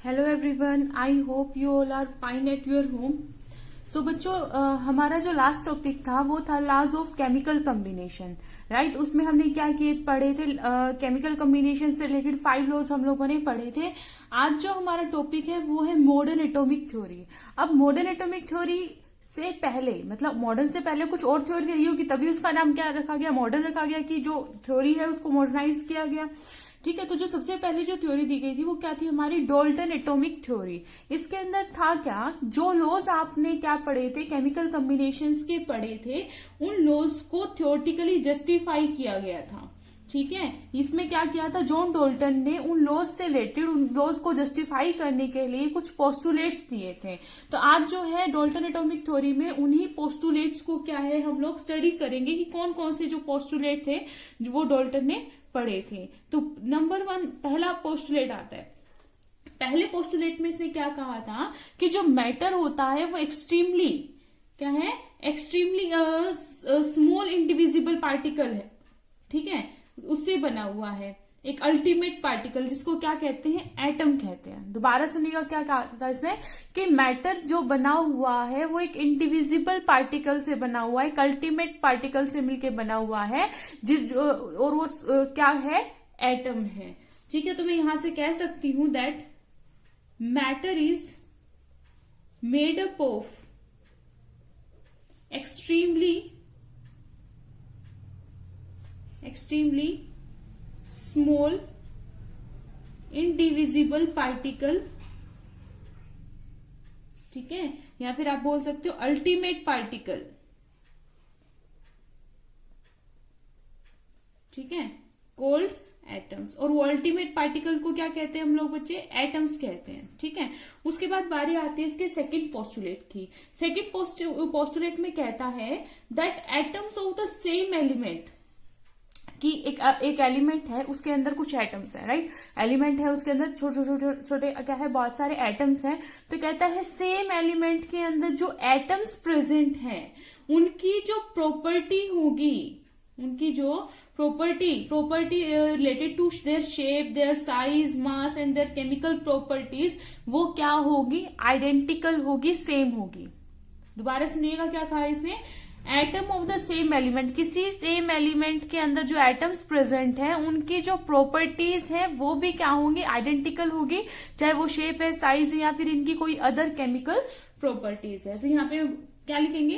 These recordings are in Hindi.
Hello everyone, I hope you all are fine at your home. So बच्चों, हमारा जो लास्ट टॉपिक था वो था laws of chemical combination, right. उसमें हमने क्या किए पढ़े थे, केमिकल कम्बिनेशन से रिलेटेड 5 लॉज हम लोगों ने पढ़े थे। आज जो हमारा टॉपिक है वो है मॉडर्न एटॉमिक थ्योरी। अब मॉडर्न एटॉमिक थ्योरी से पहले, मतलब मॉडर्न से पहले कुछ और थ्योरी रही होगी, तभी उसका नाम क्या रखा गया, मॉडर्न रखा गया, कि जो थ्योरी है उसको मॉडर्नाइज किया गया। ठीक है, तो जो सबसे पहले जो थ्योरी दी गई थी वो क्या थी, हमारी डाल्टन एटॉमिक थ्योरी। इसके अंदर था क्या, जो लॉज आपने क्या पढ़े थे, केमिकल कॉम्बिनेशंस के पढ़े थे, उन लॉज को थ्योरेटिकली जस्टिफाई किया गया था। ठीक है, इसमें क्या किया था, जॉन डाल्टन ने उन लॉज से रिलेटेड, उन लॉज को जस्टिफाई करने के लिए कुछ पोस्टुलेट्स दिए थे। तो आज जो है डाल्टन एटॉमिक थ्योरी में उन्हीं पोस्टुलेट्स को क्या है हम लोग स्टडी करेंगे कि कौन कौन से जो पोस्टुलेट थे जो वो डाल्टन ने पढ़े थे। तो नंबर 1 पहला पोस्टुलेट आता है। पहले पोस्टुलेट में इसने क्या कहा था कि जो मैटर होता है वो एक्सट्रीमली क्या है, एक्सट्रीमली स्मॉल इंडिविजिबल पार्टिकल है। ठीक है, उससे बना हुआ है एक अल्टीमेट पार्टिकल, जिसको क्या कहते हैं, एटम कहते हैं। दोबारा सुनिएगा क्या कहा था इसने, कि मैटर जो बना हुआ है वो एक इंडिविजिबल पार्टिकल से बना हुआ है, एक अल्टीमेट पार्टिकल से मिलके बना हुआ है, और वो क्या है, एटम है। ठीक है, तो मैं यहां से कह सकती हूं that matter is made up of extremely small indivisible particle। ठीक है, या फिर आप बोल सकते हो अल्टीमेट पार्टिकल। ठीक है, कोल्ड एटम्स। और वो अल्टीमेट पार्टिकल को क्या कहते हैं हम लोग बच्चे, एटम्स कहते हैं। ठीक है, उसके बाद बारी आती है इसके सेकंड पोस्टुलेट की। सेकंड पोस्टुलेट में कहता है that atoms of the same element, कि एक एलिमेंट है उसके अंदर कुछ एटम्स है, राइट। एलिमेंट है उसके अंदर छोटे क्या है, बहुत सारे एटम्स हैं। तो कहता है सेम एलिमेंट के अंदर जो एटम्स प्रेजेंट हैं उनकी जो प्रॉपर्टी होगी, उनकी जो property related to their shape, their size, mass and their chemical properties, वो क्या होगी, आइडेंटिकल होगी, सेम होगी। दोबारा सुनिएगा क्या कहा इसने, atom of the same element, किसी सेम एलिमेंट के अंदर जो एटम्स प्रेजेंट हैं उनकी जो प्रॉपर्टीज हैं वो भी क्या होंगी, आइडेंटिकल होगी, चाहे वो शेप है, साइज है, या फिर इनकी कोई अदर केमिकल प्रॉपर्टीज है। तो यहाँ पे क्या लिखेंगे,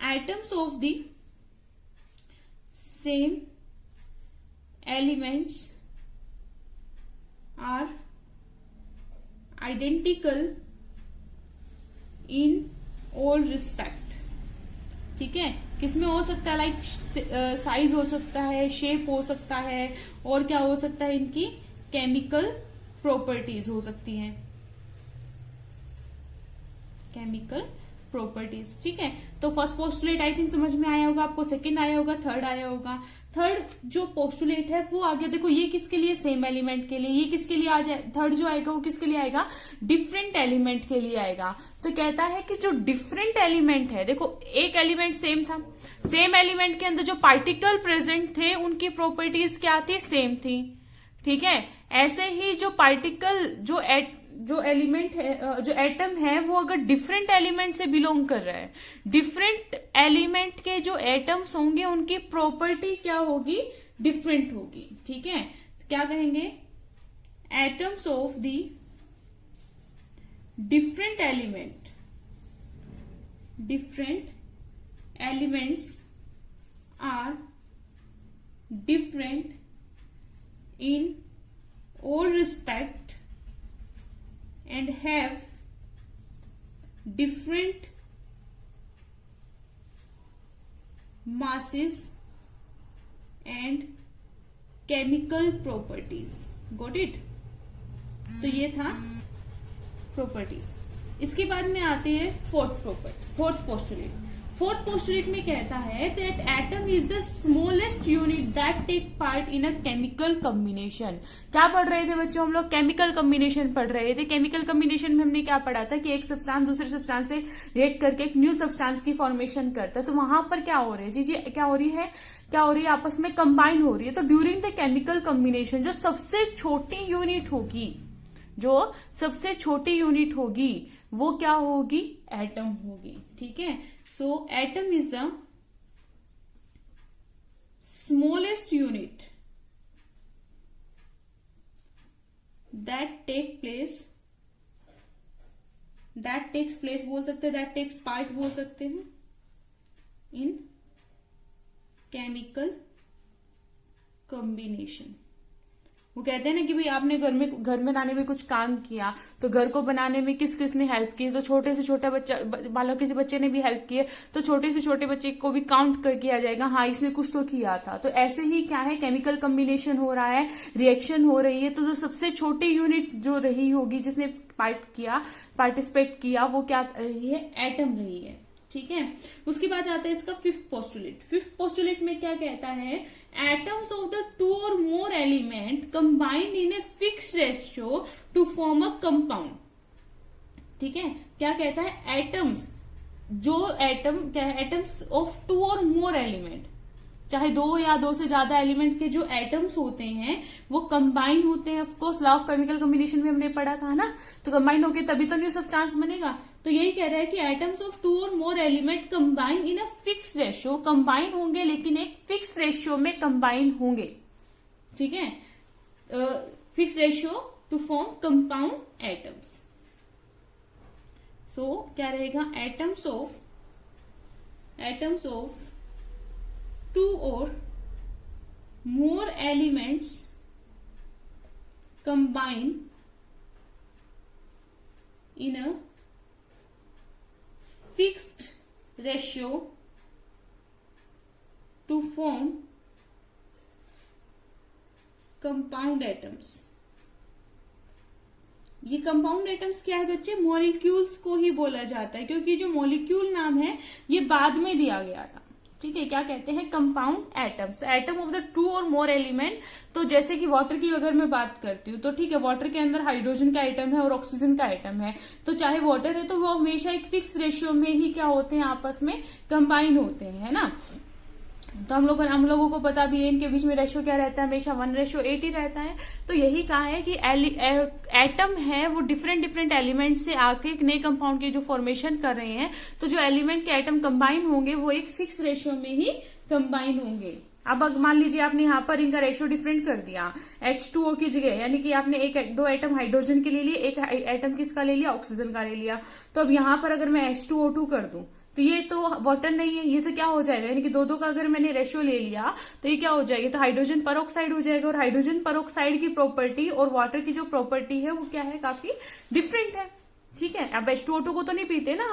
atoms of the same elements are identical in all respect. ठीक है, किसमें हो सकता है, लाइक साइज हो सकता है, शेप हो सकता है, और क्या हो सकता है, इनकी केमिकल प्रॉपर्टीज हो सकती हैं, केमिकल प्रॉपर्टीज। ठीक है, तो फर्स्ट पोस्टुलेट आई थिंक समझ में आया होगा आपको, सेकंड आया होगा, थर्ड आया होगा। थर्ड जो पोस्टुलेट है वो आ गया, देखो ये किसके लिए, सेम एलिमेंट के लिए। ये किसके लिए आ जाए, थर्ड जो आएगा वो किसके लिए आएगा, डिफरेंट एलिमेंट के लिए आएगा। तो कहता है कि जो डिफरेंट एलिमेंट है, देखो एक एलिमेंट सेम था, सेम एलिमेंट के अंदर जो पार्टिकल प्रेजेंट थे उनकी प्रॉपर्टीज क्या थी, सेम थी। ठीक है, ऐसे ही जो पार्टिकल, जो एलिमेंट है, जो एटम है, वो अगर डिफरेंट एलिमेंट से बिलोंग कर रहा है, डिफरेंट एलिमेंट के जो एटम्स होंगे उनकी प्रॉपर्टी क्या होगी, डिफरेंट होगी। ठीक है, क्या कहेंगे, atoms of the different elements are different in all respect and have different masses and chemical properties। Got it? तो ये था प्रॉपर्टीज। इसके बाद में आते हैं फोर्थ पोस्टुलेट। फोर्थ पोस्टुलेट में कहता है that atom is the smallest unit that take part in a chemical combination. क्या पढ़ रहे थे बच्चों हम लोग, केमिकल कॉम्बिनेशन पढ़ रहे थे। केमिकल कॉम्बिनेशन में हमने क्या पढ़ा था कि एक सब्सटेंस दूसरे सब्सटेंस से रिएक्ट करके एक न्यू सब्सटेंस की फॉर्मेशन करता है। तो वहां पर क्या हो रहा है, जी क्या हो रही है आपस में कंबाइन हो रही है। तो ड्यूरिंग द केमिकल कॉम्बिनेशन जो सबसे छोटी यूनिट होगी, जो सबसे छोटी यूनिट होगी वो क्या होगी, एटम होगी। ठीक है, so atom is the smallest unit that takes place बोल सकते हैं, दैट टेक्स पार्ट बोल सकते हैं इन केमिकल कॉम्बिनेशन। वो कहते हैं ना कि भाई आपने घर में बनाने में कुछ काम किया, तो घर को बनाने में किस किस ने हेल्प की, तो छोटे से छोटा बच्चा मान लो किसी बच्चे ने भी हेल्प की है, तो छोटे से छोटे बच्चे को भी काउंट कर किया जाएगा, हाँ इसने कुछ तो किया था। तो ऐसे ही क्या है, केमिकल कॉम्बिनेशन हो रहा है, रिएक्शन हो रही है, तो जो सबसे छोटी यूनिट जो रही होगी जिसने पार्टिसिपेट किया वो क्या रही है, एटम रही है। ठीक है, उसके बाद आता है इसका फिफ्थ पोस्टुलेट। फिफ्थ पोस्टुलेट में क्या कहता है, एटम्स ऑफ द टू और मोर element combined in a fix ratio to form a compound. ठीक है, क्या कहता है, एटम्स क्या है, एटम्स ऑफ टू और मोर एलिमेंट, चाहे दो या दो से ज्यादा एलिमेंट के जो एटम्स होते हैं वो कंबाइन होते हैं। Of course law of chemical combination में हमने पढ़ा था ना, तो कंबाइन होके तभी तो न्यू सब्सटेंस बनेगा। तो यही कह रहा है कि एटम्स ऑफ टू और मोर element combine in a fix ratio, combine होंगे लेकिन एक फिक्स रेशियो में कंबाइन होंगे। ठीक है, fix ratio to form compound atoms. So क्या रहेगा, atoms of two or more elements combine in a fixed ratio to form compound atoms। ये कंपाउंड एटम्स क्या है बच्चे, मॉलिक्यूल्स को ही बोला जाता है, क्योंकि जो मॉलिक्यूल नाम है ये बाद में दिया गया था। ठीक है, क्या कहते हैं, compound atoms, atom of the two और मोर एलिमेंट। तो जैसे कि वाटर की अगर मैं बात करती हूँ तो ठीक है, वाटर के अंदर हाइड्रोजन का आइटम है और ऑक्सीजन का आइटम है, तो चाहे वाटर है तो वो हमेशा एक फिक्स रेशियो में ही क्या होते हैं, आपस में कंबाइन होते हैं, है ना। तो हम लोगों को पता भी है इनके बीच में रेशियो क्या रहता है, हमेशा 1:8 ही रहता है। तो यही कहा है कि एटम है वो डिफरेंट एलिमेंट से आके एक नए कंपाउंड की जो फॉर्मेशन कर रहे हैं, तो जो एलिमेंट के एटम कंबाइन होंगे वो एक फिक्स रेशियो में ही कंबाइन होंगे। अब मान लीजिए आपने यहाँ पर इनका रेशियो डिफरेंट कर दिया, H2O की जगह, यानी कि आपने दो एटम हाइड्रोजन के ले लिए, एक एटम किसका ले लिया, ऑक्सीजन का ले लिया। तो अब यहाँ पर अगर मैं H2O2 कर दूं तो ये तो वाटर नहीं है, ये तो क्या हो जाएगा, यानी कि दो का अगर मैंने रेशियो ले लिया तो ये क्या हो जाएगा, तो हाइड्रोजन परऑक्साइड हो जाएगा। और हाइड्रोजन परऑक्साइड की प्रॉपर्टी और वाटर की जो प्रॉपर्टी है वो क्या है, काफी डिफरेंट है। ठीक है, अब H2O2 को तो नहीं पीते ना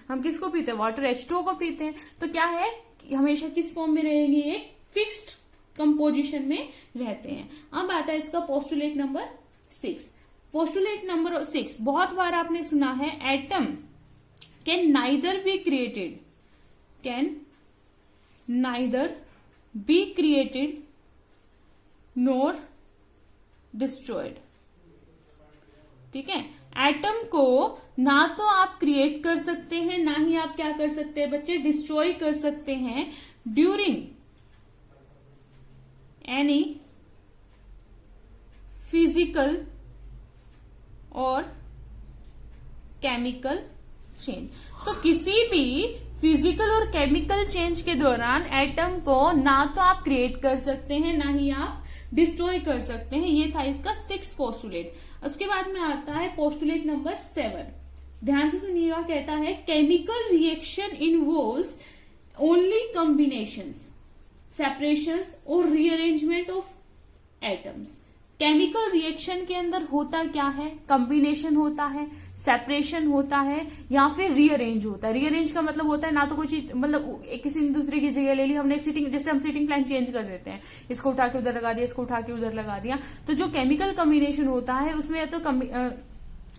हम किसको पीते हैं, वाटर H2O को पीते हैं। तो क्या है, हमेशा किस फॉर्म में रहेंगे, एक फिक्स्ड कंपोजिशन में रहते हैं। अब आता है इसका पोस्टुलेट नंबर 6। पोस्टुलेट नंबर 6 बहुत बार आपने सुना है, atom can neither be created nor destroyed। ठीक है, एटम को ना तो आप क्रिएट कर सकते हैं, ना ही आप क्या कर सकते हैं बच्चे, डिस्ट्रॉय कर सकते हैं ड्यूरिंग एनी फिजिकल और केमिकल चेंज। सो किसी भी फिजिकल और केमिकल चेंज के दौरान एटम को ना तो आप क्रिएट कर सकते हैं, ना ही आप डिस्ट्रॉय कर सकते हैं। ये था इसका 6 पोस्टुलेट। उसके बाद में आता है पोस्टुलेट नंबर 7। ध्यान से सुनिएगा, कहता है chemical reaction involves only combinations, separations और rearrangement of atoms. Chemical reaction के अंदर होता क्या है, कॉम्बिनेशन होता है, सेपरेशन होता है, या फिर रीअरेंज होता है। रीअरेंज का मतलब होता है ना तो कोई चीज मतलब किसी ने दूसरे की जगह ले ली, हमने सीटिंग, जैसे हम सीटिंग प्लान चेंज कर देते हैं, इसको उठा के उधर लगा दिया, इसको उठा के उधर लगा दिया। तो जो केमिकल कॉम्बिनेशन होता है उसमें या तो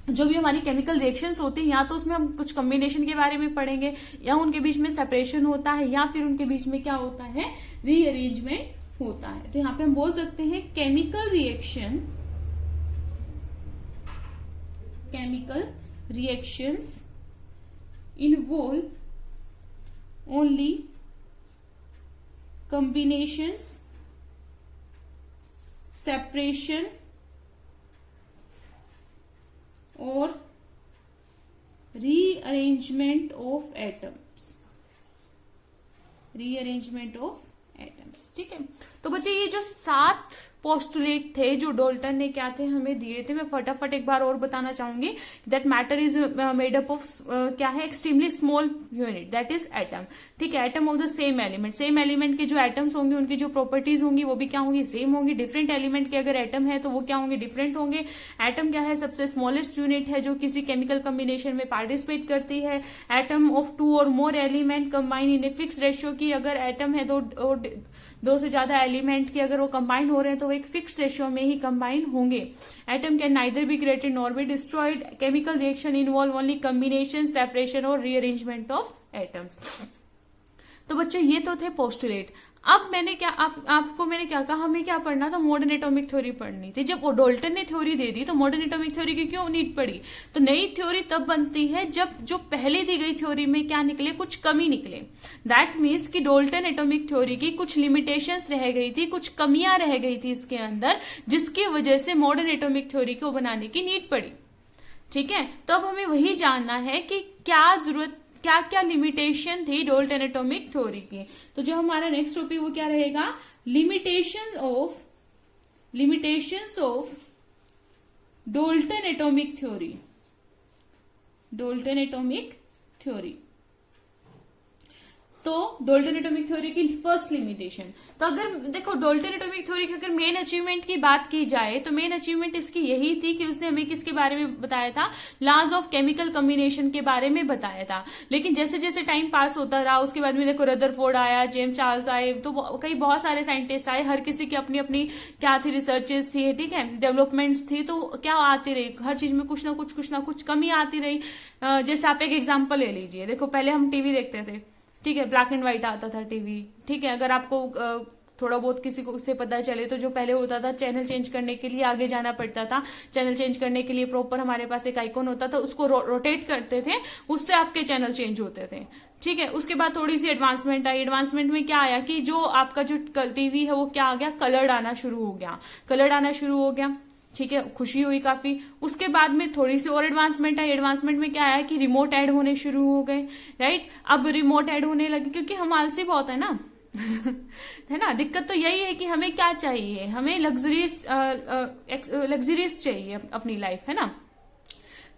जो भी हमारी केमिकल रिएक्शंस होती हैं, या तो उसमें हम कुछ कॉम्बिनेशन के बारे में पढ़ेंगे, या उनके बीच में सेपरेशन होता है, या फिर उनके बीच में क्या होता है, रीअरेंजमेंट होता है। तो यहां पे हम बोल सकते हैं chemical reactions involve only combinations, separation rearrangement of atoms, rearrangement of atoms. ठीक है, तो बच्चे ये जो 7 पोस्टुलेट थे जो डाल्टन ने क्या थे हमें दिए थे, मैं फटाफट एक बार और बताना चाहूंगी। That matter is made up of क्या है, extremely small unit, that is atom. ठीक है, atom of the same element, same element के जो एटम्स होंगे उनकी जो प्रॉपर्टीज होंगी वो भी क्या होंगी, सेम होंगी। डिफरेंट एलिमेंट के अगर एटम है तो वो क्या होंगे, डिफरेंट होंगे। एटम क्या है, सबसे स्मॉलेस्ट यूनिट है जो किसी केमिकल कम्बिनेशन में पार्टिसिपेट करती है। एटम ऑफ 2 और मोर element combine in a fix ratio, की अगर एटम है दो से ज्यादा एलिमेंट के अगर वो कंबाइन हो रहे हैं तो वो एक फिक्स रेशियो में ही कंबाइन होंगे। Atom can neither be created nor be destroyed. Chemical reaction involve only combination, separation और रीअरेंजमेंट ऑफ एटम्स। तो बच्चों ये तो थे पोस्टुलेट। अब मैंने क्या आपको मैंने क्या कहा, हमें क्या पढ़ना था, मॉडर्न एटॉमिक थ्योरी पढ़नी थी। जब डाल्टन ने थ्योरी दे दी तो मॉडर्न एटॉमिक थ्योरी की क्यों नीड पड़ी, तो नई थ्योरी तब बनती है जब जो पहले दी गई थ्योरी में क्या निकले, कुछ कमी निकले। दैट मीन्स कि डाल्टन एटॉमिक थ्योरी की कुछ लिमिटेशंस रह गई थी, कुछ कमियां रह गई थी इसके अंदर, जिसकी वजह से मॉडर्न एटॉमिक थ्योरी को बनाने की नीड पड़ी। ठीक है, तो अब हमें वही जानना है कि क्या क्या लिमिटेशन थी डाल्टन एटॉमिक थ्योरी की। तो जो हमारा नेक्स्ट टॉपिक वो क्या रहेगा, limitations of Dalton atomic theory, Dalton atomic theory. तो डाल्टन एटॉमिक थ्योरी की फर्स्ट लिमिटेशन, तो अगर देखो डाल्टन एटॉमिक थ्योरी की अगर मेन अचीवमेंट की बात की जाए तो मेन अचीवमेंट इसकी यही थी कि उसने हमें किसके बारे में बताया था, लॉज ऑफ केमिकल कॉम्बिनेशन के बारे में बताया था। लेकिन जैसे जैसे टाइम पास होता रहा उसके बाद में देखो रदरफोर्ड आया, जेम्स चार्ल्स आए, तो कई बहुत सारे साइंटिस्ट आए, हर किसी की अपनी अपनी क्या थी, रिसर्चेस थी, ठीक है, डेवलपमेंट्स थी, तो क्या आती रही, हर चीज में कुछ ना कुछ कमी आती रही। जैसे आप एक एग्जाम्पल ले लीजिए, देखो पहले हम टीवी देखते थे, ठीक है, ब्लैक एंड व्हाइट आता था टीवी, ठीक है, अगर आपको थोड़ा बहुत किसी को उससे पता चले तो जो पहले होता था चैनल चेंज करने के लिए आगे जाना पड़ता था, चैनल चेंज करने के लिए प्रॉपर हमारे पास एक आइकॉन होता था, उसको रोटेट करते थे, उससे आपके चैनल चेंज होते थे। ठीक है, उसके बाद थोड़ी सी एडवांसमेंट आई, एडवांसमेंट में क्या आया कि जो आपका जो टीवी है वो क्या आ गया, कलर्ड आना शुरू हो गया, ठीक है, खुशी हुई काफी। उसके बाद में थोड़ी सी और एडवांसमेंट आई, एडवांसमेंट में क्या आया कि रिमोट ऐड होने शुरू हो गए, राइट। अब रिमोट ऐड होने लगे क्योंकि हम आलसी बहुत है ना है ना, दिक्कत तो यही है कि हमें क्या चाहिए, हमें लग्जरीज चाहिए अपनी लाइफ, है ना।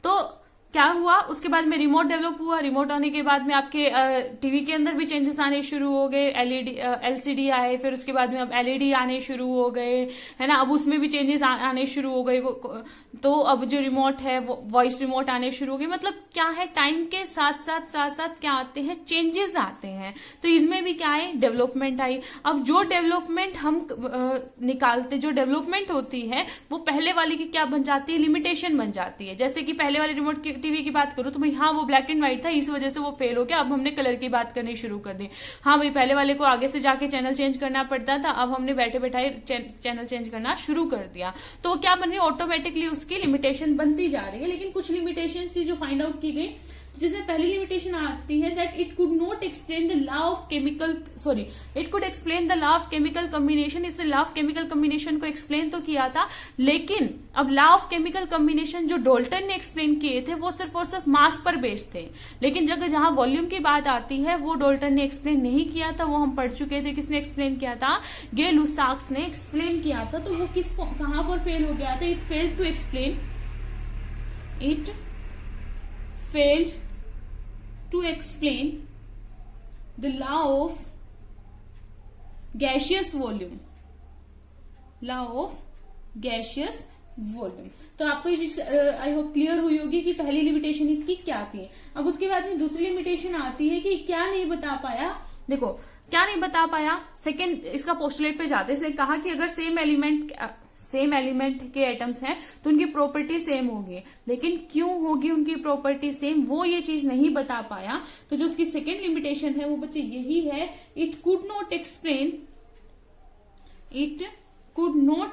तो क्या हुआ, उसके बाद में रिमोट डेवलप हुआ, रिमोट आने के बाद में आपके टीवी के अंदर भी चेंजेस आने शुरू हो गए, एलसीडी आए, फिर उसके बाद में अब एलईडी आने शुरू हो गए, है ना, अब उसमें भी चेंजेस आने शुरू हो गए। तो अब जो रिमोट है वो वॉइस रिमोट आने शुरू हो गए। मतलब क्या है, टाइम के साथ साथ क्या आते हैं, चेंजेस आते हैं। तो इसमें भी क्या है, डेवलपमेंट आई। अब जो डेवलपमेंट हम निकालते, जो डेवलपमेंट होती है वो पहले वाली की क्या बन जाती है, लिमिटेशन बन जाती है। जैसे कि पहले वाले रिमोट टीवी की बात करूं तो भाई हाँ वो ब्लैक एंड व्हाइट था, इस वजह से वो फेल हो गया, अब हमने कलर की बात करनी शुरू कर दी। हाँ भाई पहले वाले को आगे से जाके चैनल चेंज करना पड़ता था, अब हमने बैठे बैठाए चैनल चेंज करना शुरू कर दिया। तो क्या बन रही है, ऑटोमेटिकली उसकी लिमिटेशन बनती जा रही है। लेकिन कुछ लिमिटेशन थी जो फाइंड आउट की गई, जिसमें पहली लिमिटेशन आती है that it could not explain the law of chemical, sorry it could explain the law of chemical combination. इसने लॉ ऑफ केमिकल कम्बिनेशन को एक्सप्लेन तो किया था, लेकिन अब लॉ ऑफ केमिकल कम्बिनेशन जो डाल्टन ने एक्सप्लेन किए थे वो सिर्फ और सिर्फ मास पर बेस्ड थे। लेकिन जहां वॉल्यूम की बात आती है वो डाल्टन ने एक्सप्लेन नहीं किया था, वो हम पढ़ चुके थे। किसने एक्सप्लेन किया था, गे लुसाक्स ने एक्सप्लेन किया था। तो वो कहां पर फेल हो गया था, it failed to explain, it failed to explain the law of gaseous volume, law of gaseous volume। तो आपको ये चीज आई होप क्लियर हुई होगी कि पहली लिमिटेशन इसकी क्या थी। अब उसके बाद में दूसरी लिमिटेशन आती है कि क्या नहीं बता पाया। देखो क्या नहीं बता पाया, सेकेंड इसका पोस्टुलेट पे जाते हैं। इसने कहा कि अगर सेम एलिमेंट के एटम्स हैं तो उनकी प्रॉपर्टी सेम होगी, लेकिन क्यों होगी उनकी प्रॉपर्टी सेम, वो ये चीज नहीं बता पाया। तो जो उसकी सेकेंड लिमिटेशन है वो बच्चे यही है, it could not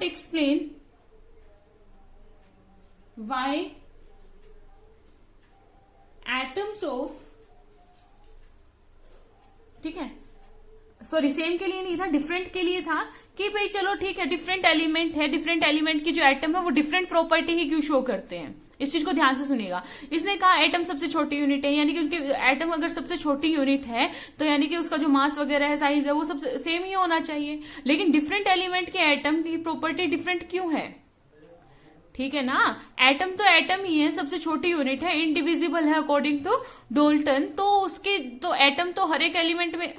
explain why atoms of, ठीक है, सॉरी सेम के लिए नहीं था, डिफरेंट के लिए था, कि कि भाई चलो ठीक है, डिफरेंट एलिमेंट है, डिफरेंट एलिमेंट की जो एटम है वो डिफरेंट प्रॉपर्टी ही क्यों शो करते हैं। इस चीज को ध्यान से सुनिएगा। इसने कहा एटम सबसे छोटी यूनिट है, यानी कि उनके एटम अगर सबसे छोटी यूनिट है तो यानी कि उसका जो मास वगैरह है, साइज है, वो सब सेम ही होना चाहिए। लेकिन डिफरेंट एलिमेंट के एटम की प्रॉपर्टी डिफरेंट क्यों है? ठीक है ना, एटम तो एटम ही है, सबसे छोटी यूनिट है, इनडिविजिबल है अकॉर्डिंग टू डोल्टन। तो उसके तो एटम तो हर एक एलिमेंट में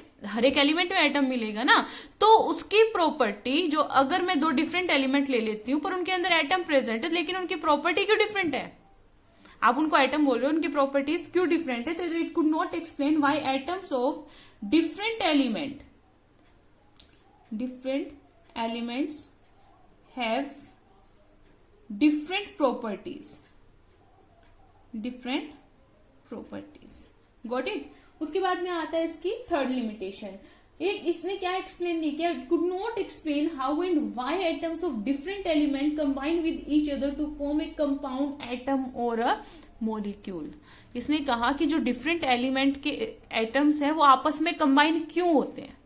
एटम मिलेगा ना। तो उसकी प्रॉपर्टी जो, अगर मैं दो डिफरेंट एलिमेंट ले लेती हूं पर उनके अंदर एटम प्रेजेंट है, लेकिन उनकी प्रॉपर्टी क्यों डिफरेंट है? आप उनको एटम बोल रहे हो, उनकी प्रॉपर्टीज क्यों डिफरेंट है? तो it could not explain why atoms of different elements have different properties. Got it. उसके बाद में आता है इसकी थर्ड लिमिटेशन। एक इसने क्या एक्सप्लेन नहीं किया, could not explain how and why atoms of different element combine with each other to form a compound atom और अ मॉलिक्यूल। इसने कहा कि जो डिफरेंट एलिमेंट के एटम्स हैं वो आपस में कंबाइन क्यों होते हैं।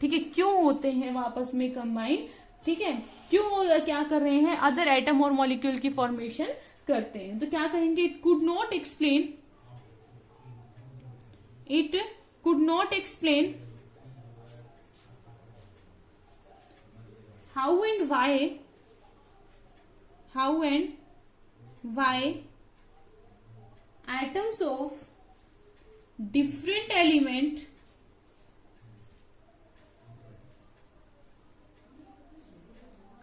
ठीक है, क्यों होते हैं वो आपस में कंबाइन? ठीक है, क्यों क्या कर रहे हैं? अदर एटम और मॉलिक्यूल की फॉर्मेशन करते हैं। तो क्या कहेंगे, it could not explain how and why atoms of different element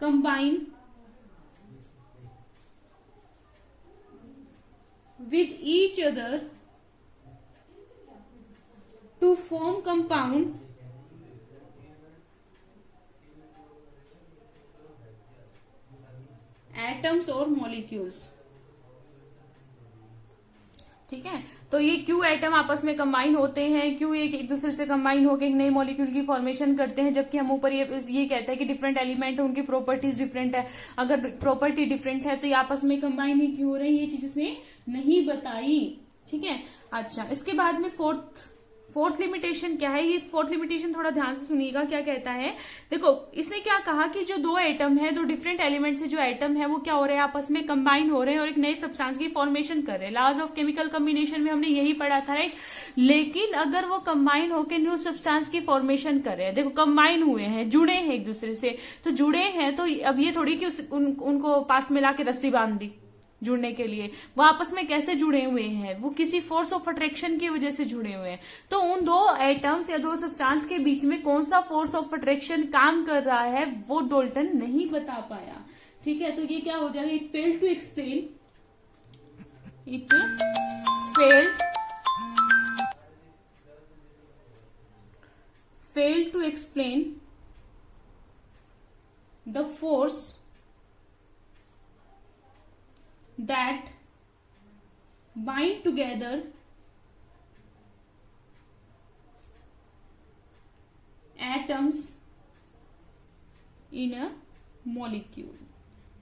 combine with each other to form compound atoms और मॉलिक्यूल्स। ठीक है, तो ये क्यों एटम आपस में कंबाइन होते हैं, क्यों एक दूसरे से कंबाइन होकर एक नई मॉलिक्यूल की फॉर्मेशन करते हैं, जबकि हम ऊपर ये कहते हैं कि डिफरेंट एलिमेंट है, उनकी प्रॉपर्टीज डिफरेंट है। अगर प्रॉपर्टी डिफरेंट है तो ये आपस में कंबाइन ही क्यों हो रहे हैं, ये चीज उसने नहीं बताई। ठीक है, अच्छा, इसके बाद में फोर्थ लिमिटेशन क्या है? ये फोर्थ लिमिटेशन थोड़ा ध्यान से सुनिएगा, क्या कहता है। देखो, इसने क्या कहा कि जो दो एटम है, दो डिफरेंट एलिमेंट से जो एटम है वो क्या हो रहे हैं, आपस में कंबाइन हो रहे हैं और एक नए सब्सटेंस की फॉर्मेशन कर रहे हैं। लॉज ऑफ केमिकल कॉम्बिनेशन में हमने यही पढ़ा था, राइट। लेकिन अगर वो कंबाइन होकर न्यू सब्सटेंस की फॉर्मेशन कर रहे हैं, देखो कंबाइन हुए हैं, जुड़े हैं एक दूसरे से, तो जुड़े हैं तो अब ये थोड़ी कि उनको पास मिला के रस्सी बांध दी जुड़ने के लिए। वो आपस में कैसे जुड़े हुए हैं? वो किसी फोर्स ऑफ अट्रैक्शन की वजह से जुड़े हुए हैं। तो उन दो एटम्स या दो सब्सटेंस के बीच में कौन सा फोर्स ऑफ अट्रैक्शन काम कर रहा है वो डोल्टन नहीं बता पाया। ठीक है, तो ये क्या हो जाएगा, it failed to explain the force that bind together atoms in a molecule।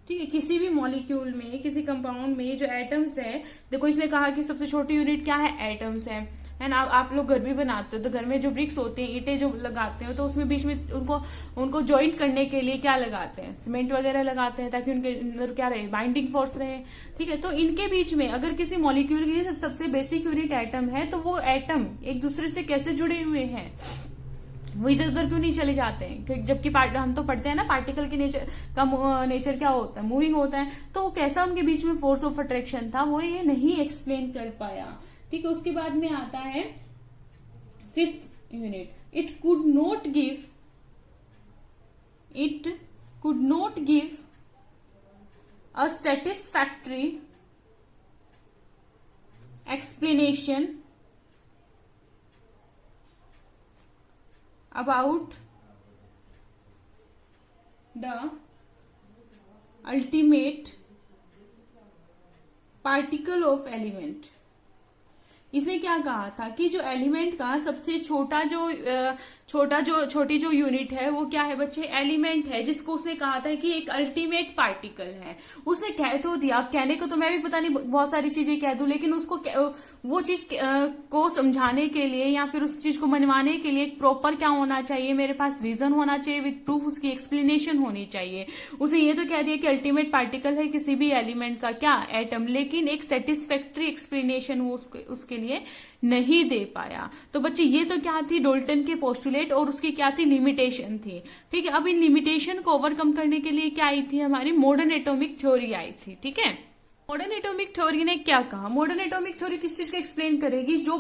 ठीक है, किसी भी मॉलिक्यूल में, किसी कंपाउंड में जो एटम्स है, देखो इसने कहा कि सबसे छोटी यूनिट क्या है, एटम्स है ना। आप लोग घर भी बनाते हो तो घर में जो ब्रिक्स होते हैं, ईंटें जो लगाते हो, तो उसमें बीच में उनको जॉइंट करने के लिए क्या लगाते हैं, सीमेंट वगैरह लगाते हैं, ताकि उनके अंदर क्या रहे, बाइंडिंग फोर्स रहे। ठीक है, तो इनके बीच में अगर किसी मॉलिक्यूल की सबसे बेसिक यूनिट एटम है, तो वो एटम एक दूसरे से कैसे जुड़े हुए हैं, वो इधर उधर क्यों नहीं चले जाते हैं? जबकि हम तो पढ़ते हैं ना पार्टिकल के नेचर क्या होता है, मूविंग होता है। तो कैसा उनके बीच में फोर्स ऑफ अट्रैक्शन था, वो ये नहीं एक्सप्लेन कर पाया। ठीक है, उसके बाद में आता है fifth unit, it could not give a satisfactory explanation about the ultimate particle of element। इसने क्या कहा था कि जो एलिमेंट का सबसे छोटी जो यूनिट है वो क्या है बच्चे, एलिमेंट है, जिसको उसने कहा था कि एक अल्टीमेट पार्टिकल है। उसने कह तो दिया, अब कहने को तो मैं भी पता नहीं बहुत सारी चीजें कह दूं, लेकिन उसको वो चीज को समझाने के लिए या फिर उस चीज को मनवाने के लिए एक प्रॉपर क्या होना चाहिए, मेरे पास रीजन होना चाहिए विद प्रूफ, उसकी एक्सप्लेनेशन होनी चाहिए। उसने ये तो कह दिया कि अल्टीमेट पार्टिकल है किसी भी एलिमेंट का क्या, एटम, लेकिन एक सेटिस्फैक्ट्री एक्सप्लेनेशन वो उसके लिए नहीं दे पाया। तो बच्चे ये तो क्या थी, डाल्टन के पोस्टुलेट, और उसकी क्या थी, लिमिटेशन थी। ठीक है, अब इन लिमिटेशन को ओवरकम करने के लिए क्या आई थी, हमारी मॉडर्न एटॉमिक थ्योरी आई थी। ठीक है, मॉडर्न एटॉमिक थ्योरी ने क्या कहा, मॉडर्न एटॉमिक थ्योरी किस चीज को एक्सप्लेन करेगी, जो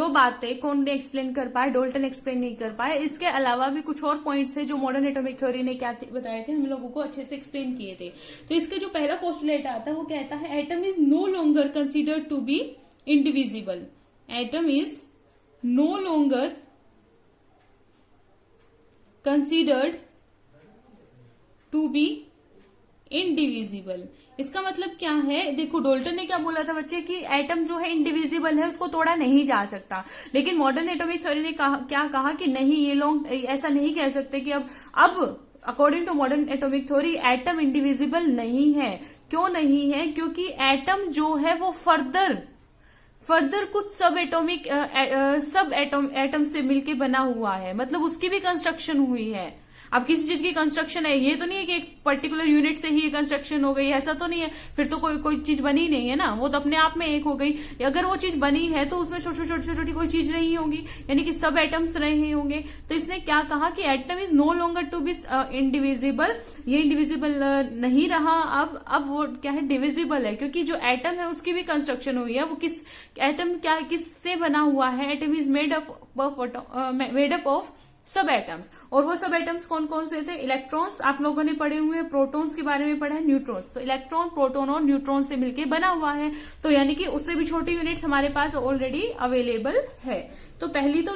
बातें कौन ने एक्सप्लेन कर पाए, डाल्टन एक्सप्लेन नहीं कर पाए। इसके अलावा भी कुछ और पॉइंट्स थे जो मॉडर्न एटॉमिक थ्योरी ने क्या बताए थे, हम लोगों को अच्छे से एक्सप्लेन किए थे। तो इसका जो पहला पोस्टुलेट आता है वो कहता है atom is no longer considered to be indivisible. Atom is no longer considered to be indivisible. इसका मतलब क्या है, देखो डाल्टन ने क्या बोला था बच्चे कि एटम जो है इंडिविजिबल है, उसको तोड़ा नहीं जा सकता। लेकिन मॉडर्न एटॉमिक थ्योरी ने क्या कहा कि नहीं, ये लोग ऐसा नहीं कह सकते कि अब according to modern atomic theory atom indivisible नहीं है। क्यों नहीं है, क्योंकि एटम जो है वो फर्दर कुछ सब एटम से मिलके बना हुआ है, मतलब उसकी भी कंस्ट्रक्शन हुई है। अब किसी चीज की कंस्ट्रक्शन है, ये तो नहीं है कि एक पर्टिकुलर यूनिट से ही कंस्ट्रक्शन हो गई, ऐसा तो नहीं है, फिर तो कोई चीज बनी नहीं है ना, वो तो अपने आप में एक हो गई। अगर वो चीज बनी है तो उसमें छोटी कोई चीज रही होगी, यानी कि सब एटम्स रहे होंगे। तो इसने क्या कहा कि atom is no longer to be indivisible, ये इंडिविजिबल नहीं रहा, अब वो क्या है, डिविजिबल है, क्योंकि जो एटम है उसकी भी कंस्ट्रक्शन हुई है। वो किससे बना हुआ है, atom is made up of सब एटम्स। और वो सब एटम्स कौन कौन से थे, इलेक्ट्रॉन्स, आप लोगों ने पढ़े हुए हैं, प्रोटॉन्स के बारे में पढ़ा है, न्यूट्रॉन्स। तो इलेक्ट्रॉन, प्रोटॉन और न्यूट्रॉन से मिलकर बना हुआ है, तो यानी कि उससे भी छोटी यूनिट्स हमारे पास ऑलरेडी अवेलेबल है। तो पहली तो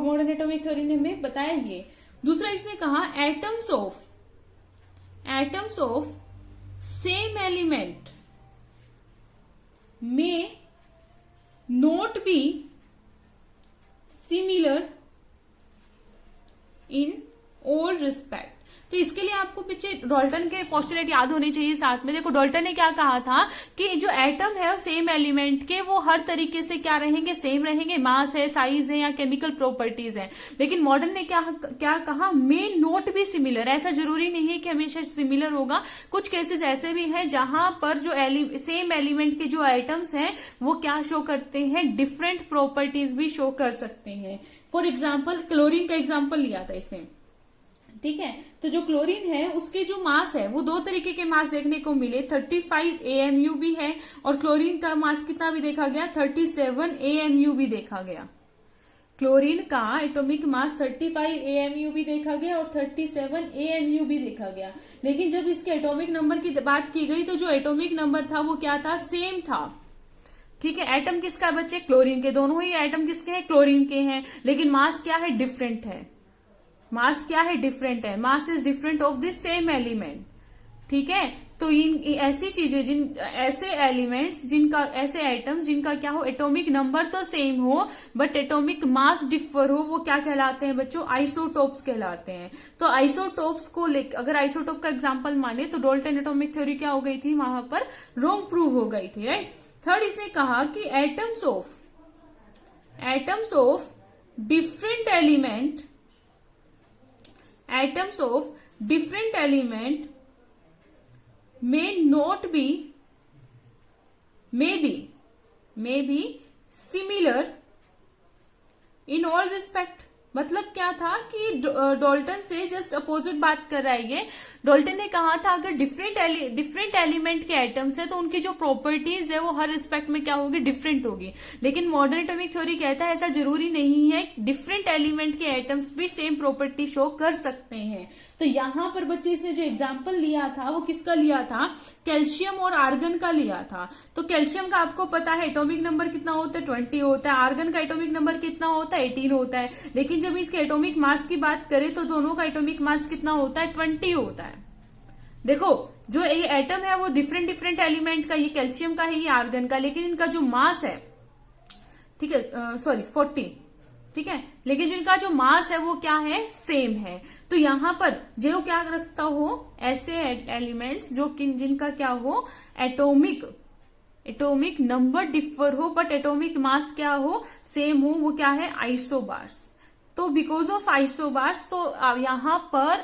मॉडर्न एटॉमिक थ्योरी ने हमें बताया ये। दूसरा इसने कहा एटम्स ऑफ सेम एलिमेंट में not be similar in all respect. तो इसके लिए आपको पीछे डाल्टन के पोस्टुलेट याद होने चाहिए साथ में। देखो डाल्टन ने क्या कहा था कि जो एटम है सेम एलिमेंट के, वो हर तरीके से क्या रहेंगे, सेम रहेंगे, मास है, साइज है या केमिकल प्रॉपर्टीज है। लेकिन मॉडर्न ने क्या कहा, मे नॉट बी सिमिलर। ऐसा जरूरी नहीं है कि हमेशा सिमिलर होगा, कुछ केसेस ऐसे भी हैं जहां पर जो सेम एलिमेंट के जो आइटम्स हैं वो क्या शो करते हैं, डिफरेंट प्रॉपर्टीज भी शो कर सकते हैं। फॉर एग्जाम्पल क्लोरीन का एग्जाम्पल लिया था इसने। ठीक है, तो जो क्लोरीन है उसके जो मास है वो दो तरीके के मास देखने को मिले, 35 AMU भी है, और क्लोरीन का मास कितना भी देखा गया, 37 AMU भी देखा गया। क्लोरीन का एटॉमिक मास 35 AMU भी देखा गया और 37 AMU भी देखा गया। लेकिन जब इसके एटॉमिक नंबर की बात की गई तो जो एटॉमिक नंबर था वो क्या था, सेम था। ठीक है, एटम किसका बच्चे, क्लोरीन के, दोनों ही एटम किसके हैं, क्लोरीन के हैं। लेकिन मास क्या है, डिफरेंट है। मास क्या है, डिफरेंट है। Mass is different of this same element. ठीक है, तो ऐसी चीजें, ऐसे एलिमेंट्स ऐसे एटम्स जिनका क्या हो, एटॉमिक नंबर तो सेम हो बट एटॉमिक मास डिफर हो, वो क्या कहलाते हैं बच्चों, आइसोटोप्स कहलाते हैं। तो आइसोटोप्स को अगर आइसोटोप का एग्जाम्पल माने तो डाल्टन एटॉमिक थ्योरी क्या हो गई थी, वहां पर रॉन्ग प्रूव हो गई थी। राइट। थर्ड इसने कहा कि atoms of different element may be similar in all respect। मतलब क्या था कि डाल्टन से जस्ट अपोजिट बात कर रहा है ये। डाल्टन ने कहा था अगर डिफरेंट एलिमेंट के एटम्स है तो उनकी जो प्रॉपर्टीज है वो हर रिस्पेक्ट में क्या होगी, डिफरेंट होगी। लेकिन मॉडर्न एटॉमिक थ्योरी कहता है ऐसा जरूरी नहीं है, डिफरेंट एलिमेंट के एटम्स भी सेम प्रॉपर्टी शो कर सकते हैं। तो यहां पर बच्चे से जो एग्जाम्पल लिया था वो किसका लिया था, कैल्शियम और आर्गन का लिया था। तो कैल्शियम का आपको पता है एटॉमिक नंबर कितना होता है, 20 होता है। आर्गन का एटॉमिक नंबर कितना होता है, 18 होता है। लेकिन जब इसके एटॉमिक मास की बात करें तो दोनों का एटॉमिक मास कितना होता है, 20 होता है। देखो जो ये एटम है वो डिफरेंट डिफरेंट एलिमेंट का, ये कैल्शियम का है, ये आर्गन का, लेकिन इनका जो मास है, ठीक है, सॉरी 40, ठीक है, लेकिन जिनका जो मास है वो क्या है, सेम है। तो यहां पर जो क्या रखता हो, ऐसे एलिमेंट्स जो कि जिनका क्या हो, एटॉमिक नंबर डिफर हो बट एटॉमिक मास क्या हो, सेम हो, वो क्या है, आइसोबार्स। तो बिकॉज ऑफ आइसोबार्स, तो यहां पर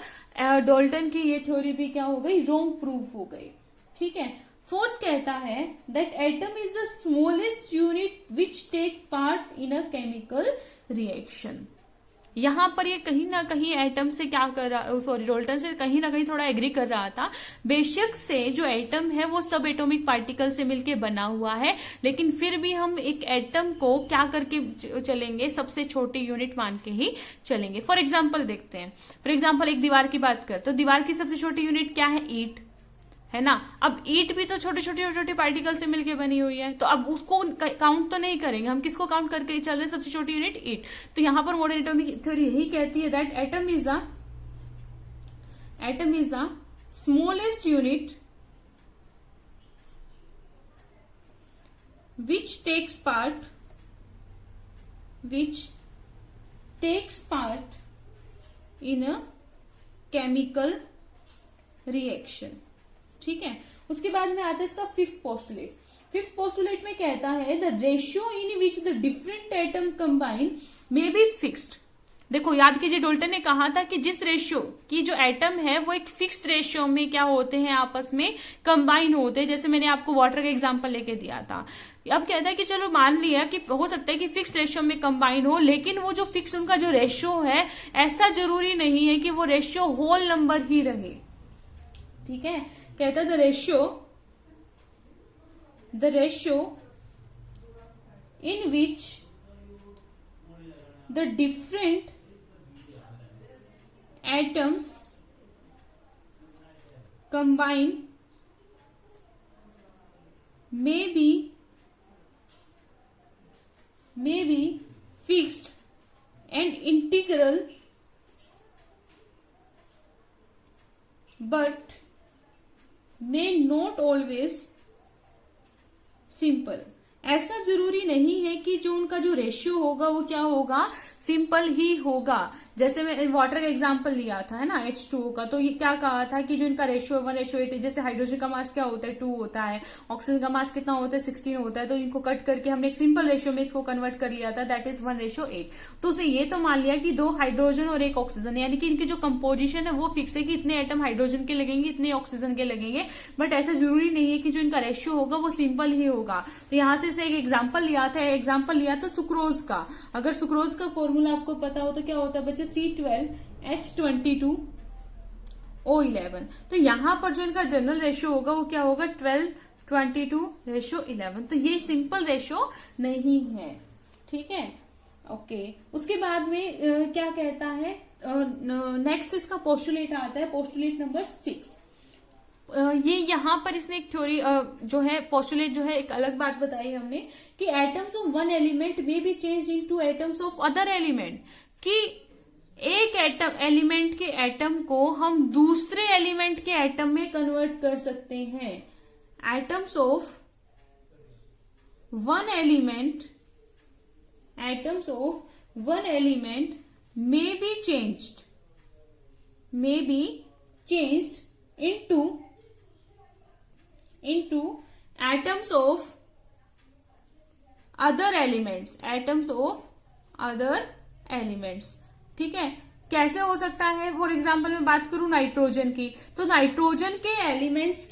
डाल्टन की ये थ्योरी भी क्या हो गई, रॉन्ग प्रूफ हो गई। ठीक है। फोर्थ कहता है that atom is the smallest unit which take part in a chemical reaction. यहां पर ये कहीं ना कहीं एटम से क्या कर रहा, सॉरी डाल्टन से कहीं ना कहीं थोड़ा एग्री कर रहा था। बेशक से जो एटम है वो सब एटॉमिक पार्टिकल से मिलके बना हुआ है, लेकिन फिर भी हम एक एटम को क्या करके चलेंगे, सबसे छोटी यूनिट मान के ही चलेंगे। फॉर एग्जाम्पल देखते हैं, फॉर एग्जाम्पल एक दीवार की बात कर, तो दीवार की सबसे छोटी यूनिट क्या है, ईंट है ना। अब ईंट भी तो छोटे छोटे छोटे पार्टिकल से मिलके बनी हुई है, तो अब उसको काउंट तो नहीं करेंगे हम, किसको काउंट करके चल रहे, सबसे छोटी यूनिट ईंट। तो यहां पर मॉडर्न एटॉमिक थ्योरी यही कहती है that atom is the smallest unit which takes part in a chemical reaction। ठीक है। उसके बाद में आता है इसका फिफ्थ पोस्टुलेट। फिफ्थ पोस्टुलेट में कहता है the ratio in which the different atom combine may be fixed. देखो याद कीजिए, डाल्टन ने कहा था कि जिस रेशियो की जो एटम है वो एक फिक्स्ड रेशियो में क्या होते हैं, आपस में कंबाइन होते हैं। जैसे मैंने आपको वाटर का एग्जांपल लेके दिया था। अब कहता है कि चलो मान लिया कि हो सकता है कि फिक्स रेशियो में कंबाइन हो, लेकिन वो जो फिक्स उनका जो रेशियो है, ऐसा जरूरी नहीं है कि वो रेशियो होल नंबर ही रहे। ठीक है। कहता है the ratio in which the different atoms combine may be fixed and integral but may not always simple। ऐसा जरूरी नहीं है कि जो उनका जो रेशियो होगा वो क्या होगा, सिंपल ही होगा। जैसे मैं वाटर का एग्जांपल लिया था, है ना, H2O का, तो ये क्या कहा था कि जो इनका रेशियो 1:8, जैसे हाइड्रोजन का मास क्या होता है, 2 होता है, ऑक्सीजन का मास कितना होता है, 16 होता है, तो इनको कट करके हमने एक सिंपल रेशियो में इसको कन्वर्ट कर लिया था, दैट इज 1:8। तो उसने ये तो मान लिया कि 2 हाइड्रोजन और 1 ऑक्सीजन, यानी कि इनकी जो कंपोजिशन है वो फिक्स है कि इतने एटम हाइड्रोजन के लगेंगे, इतने ऑक्सीजन के लगेंगे। बट ऐसा जरूरी नहीं है कि जो इनका रेशियो होगा वो सिंपल ही होगा। तो यहां से इसने एक एग्जाम्पल लिया था सुक्रोज का। अगर सुक्रोज का फॉर्मूला आपको पता हो तो क्या होता है बच्चे, C12H22O11। तो यहां पर जो इनका जनरल रेशियो होगा वो क्या होगा, 12:22:11। तो ये सिंपल रेशियो नहीं है। ठीक है, ओके। उसके बाद में क्या कहता है, नेक्स्ट इसका पोस्टुलेट आता है, पोस्टुलेट नंबर 6। ये यहां पर इसने एक थ्योरी जो है, पोस्टुलेट जो है, एक अलग बात बताई हमने कि एटम्स ऑफ वन एलिमेंट में B change into atoms of other element, कि एक एलिमेंट के एटम को हम दूसरे एलिमेंट के एटम में कन्वर्ट कर सकते हैं। Atoms of one element may be changed into atoms of other elements। ठीक है, कैसे हो सकता है, फॉर एग्जाम्पल मैं बात करूं नाइट्रोजन की, तो नाइट्रोजन के एलिमेंट्स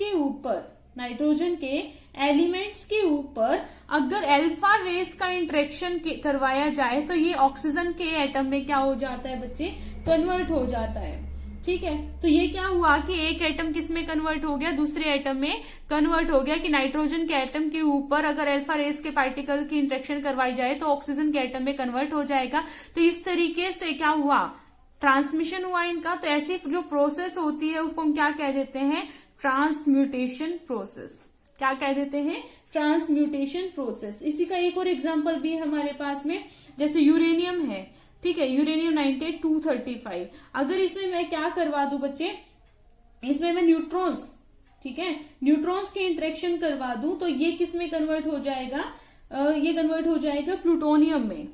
के ऊपर अगर अल्फा रेस का इंटरेक्शन करवाया जाए तो ये ऑक्सीजन के एटम में क्या हो जाता है बच्चे, कन्वर्ट हो जाता है। ठीक है, तो ये क्या हुआ कि एक एटम किस में कन्वर्ट हो गया, दूसरे एटम में कन्वर्ट हो गया, कि नाइट्रोजन के एटम के ऊपर अगर अल्फा रेस के पार्टिकल की इंटरेक्शन करवाई जाए तो ऑक्सीजन के एटम में कन्वर्ट हो जाएगा। तो इस तरीके से क्या हुआ, ट्रांसमिशन हुआ इनका। तो ऐसी जो प्रोसेस होती है उसको हम क्या कह देते हैं, ट्रांसम्यूटेशन प्रोसेस। क्या कह देते हैं, ट्रांसम्यूटेशन प्रोसेस। इसी का एक और एग्जांपल भी है हमारे पास में, जैसे यूरेनियम है, ठीक है, यूरेनियम 98-235। अगर इसमें मैं क्या करवा दूं बच्चे, इसमें मैं न्यूट्रॉन्स ठीक है, न्यूट्रॉन्स की इंटरेक्शन करवा दूं तो ये किस में कन्वर्ट हो जाएगा, ये कन्वर्ट हो जाएगा प्लूटोनियम में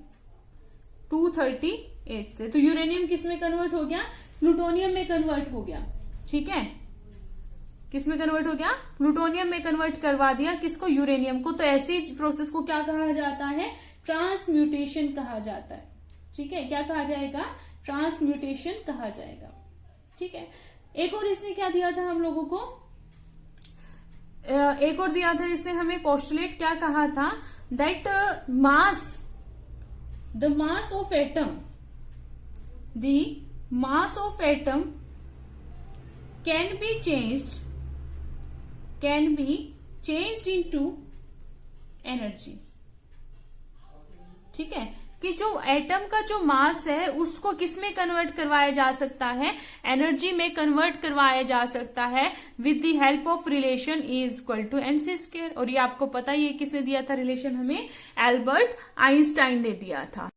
238 से। तो यूरेनियम किस में कन्वर्ट हो गया, प्लूटोनियम में कन्वर्ट हो गया। ठीक है, किस में कन्वर्ट हो गया, प्लूटोनियम में कन्वर्ट करवा दिया, किसको, यूरेनियम को। तो ऐसी प्रोसेस को क्या कहा जाता है, ट्रांसम्यूटेशन कहा जाता है। ठीक है, क्या कहा जाएगा, ट्रांसम्यूटेशन कहा जाएगा। ठीक है, एक और इसने क्या दिया था हम लोगों को, एक और दिया था इसने हमें पोस्टुलेट, क्या कहा था, that the mass of atom, the mass of atom can be changed into energy. ठीक है, कि जो एटम का जो मास है उसको किस में कन्वर्ट करवाया जा सकता है, एनर्जी में कन्वर्ट करवाया जा सकता है with the help of relation E equal to mc²। और ये आपको पता ही है किसने दिया था रिलेशन, हमें एल्बर्ट आइंस्टाइन ने दिया था।